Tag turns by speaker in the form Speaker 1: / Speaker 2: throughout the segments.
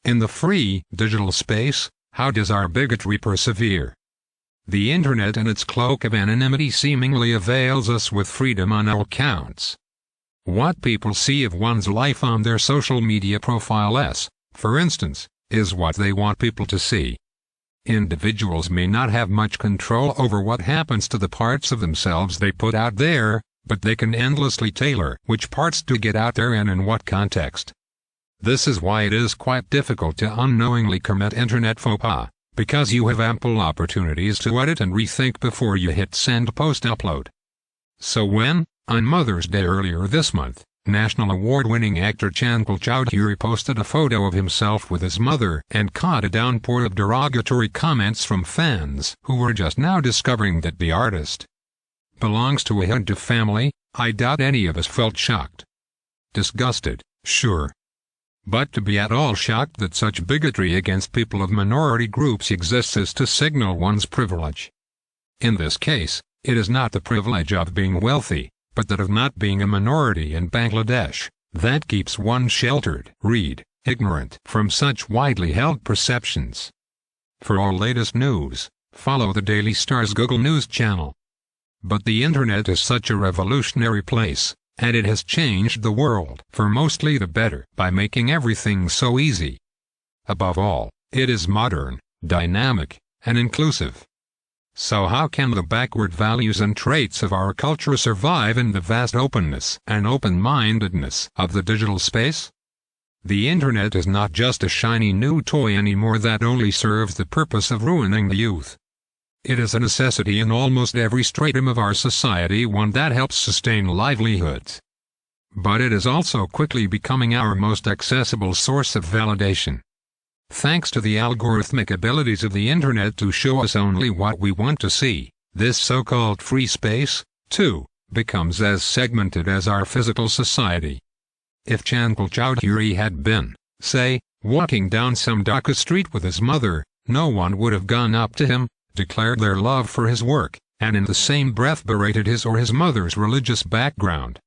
Speaker 1: In the free, digital space, how does our bigotry persevere? The internet and its cloak of anonymity seemingly avails us with freedom on all counts. What people see of one's life on their social media profiles, for instance, is what they want people to see. Individuals may not have much control over what happens to the parts of themselves they put out there, but they can endlessly tailor which parts to get out there and in what context. This is why it is quite difficult to unknowingly commit internet faux pas, because you have ample opportunities to edit and rethink before you hit send post-upload. So when, on Mother's Day earlier this month, national award-winning actor Chankal Chowdhury posted a photo of himself with his mother and caught a downpour of derogatory comments from fans who were just now discovering that the artist belongs to a Hindu family, I doubt any of us felt shocked. Disgusted, sure. But to be at all shocked that such bigotry against people of minority groups exists is to signal one's privilege. In this case, it is not the privilege of being wealthy, but that of not being a minority in Bangladesh, that keeps one sheltered, ignorant from such widely held perceptions. For all latest news, follow the Daily Star's Google News channel. But the internet is such a revolutionary place, and it has changed the world for mostly the better by making everything so easy. Above all, it is modern, dynamic, and inclusive. So how can the backward values and traits of our culture survive in the vast openness and open-mindedness of the digital space? The internet is not just a shiny new toy anymore that only serves the purpose of ruining the youth. It is a necessity in almost every stratum of our society, one that helps sustain livelihoods. But it is also quickly becoming our most accessible source of validation. Thanks to the algorithmic abilities of the internet to show us only what we want to see, this so-called free space, too, becomes as segmented as our physical society. If Chankal Chowdhury had been, say, walking down some Dhaka street with his mother, no one would have gone up to him, declared their love for his work, and in the same breath berated his or his mother's religious background.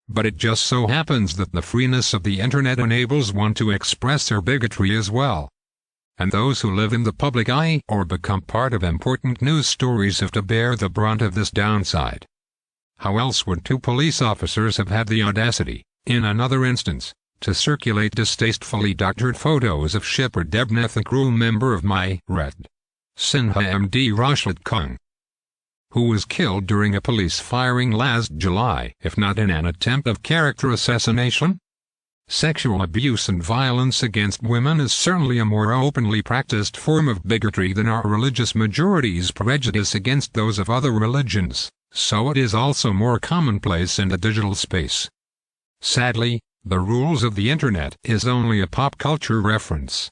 Speaker 1: But it just so happens that the freeness of the internet enables one to express their bigotry as well. And those who live in the public eye or become part of important news stories have to bear the brunt of this downside. How else would two police officers have had the audacity, in another instance, to circulate distastefully doctored photos of Shepherd Debnath, a crew member of my Red Sinha MD Rashid Khan, who was killed during a police firing last July, if not in an attempt of character assassination? Sexual abuse and violence against women is certainly a more openly practiced form of bigotry than our religious majority's prejudice against those of other religions, so it is also more commonplace in the digital space. Sadly, the rules of the internet is only a pop culture reference.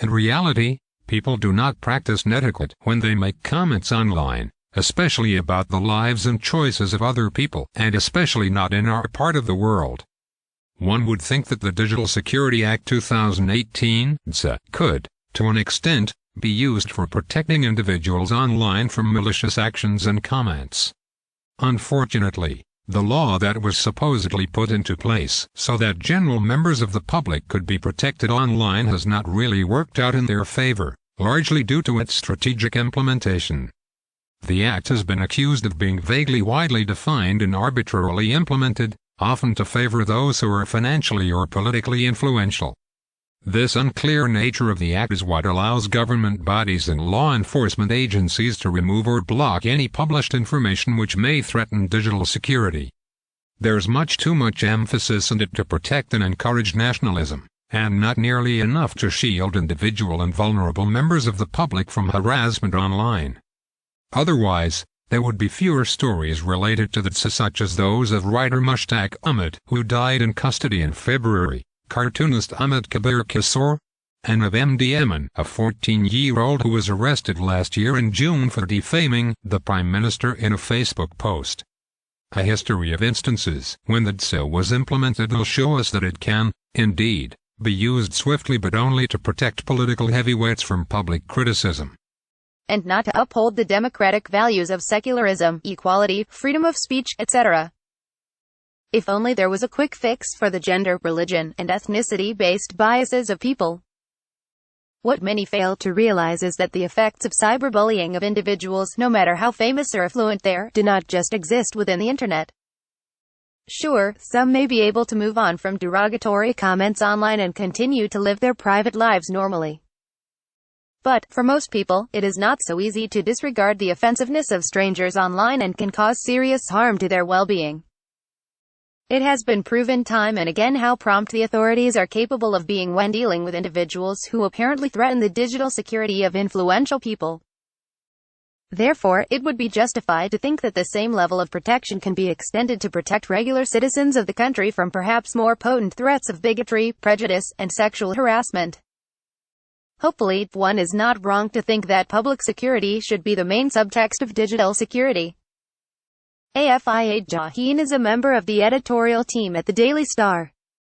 Speaker 1: In reality, people do not practice netiquette when they make comments online, especially about the lives and choices of other people, and especially not in our part of the world. One would think that the Digital Security Act 2018 could, to an extent, be used for protecting individuals online from malicious actions and comments. Unfortunately, the law that was supposedly put into place so that general members of the public could be protected online has not really worked out in their favor, largely due to its strategic implementation. The act has been accused of being vaguely widely defined and arbitrarily implemented, often to favor those who are financially or politically influential. This unclear nature of the act is what allows government bodies and law enforcement agencies to remove or block any published information which may threaten digital security. There's much too much emphasis on it to protect and encourage nationalism, and not nearly enough to shield individual and vulnerable members of the public from harassment online. Otherwise, there would be fewer stories related to this, such as those of writer Mushtaq Ahmed, who died in custody in February, cartoonist Ahmed Kabir Kisor, and of MD Emin, a 14-year-old who was arrested last year in June for defaming the Prime Minister in a Facebook post. A history of instances when the DSA was implemented will show us that it can, indeed, be used swiftly but only to protect political heavyweights from public criticism.
Speaker 2: And not to uphold the democratic values of secularism, equality, freedom of speech, etc. If only there was a quick fix for the gender, religion, and ethnicity-based biases of people. What many fail to realize is that the effects of cyberbullying of individuals, no matter how famous or affluent they are, do not just exist within the internet. Sure, some may be able to move on from derogatory comments online and continue to live their private lives normally. But, for most people, it is not so easy to disregard the offensiveness of strangers online and can cause serious harm to their well-being. It has been proven time and again how prompt the authorities are capable of being when dealing with individuals who apparently threaten the digital security of influential people. Therefore, it would be justified to think that the same level of protection can be extended to protect regular citizens of the country from perhaps more potent threats of bigotry, prejudice, and sexual harassment. Hopefully, one is not wrong to think that public security should be the main subtext of digital security. Afia Jahin is a member of the editorial team at the Daily Star.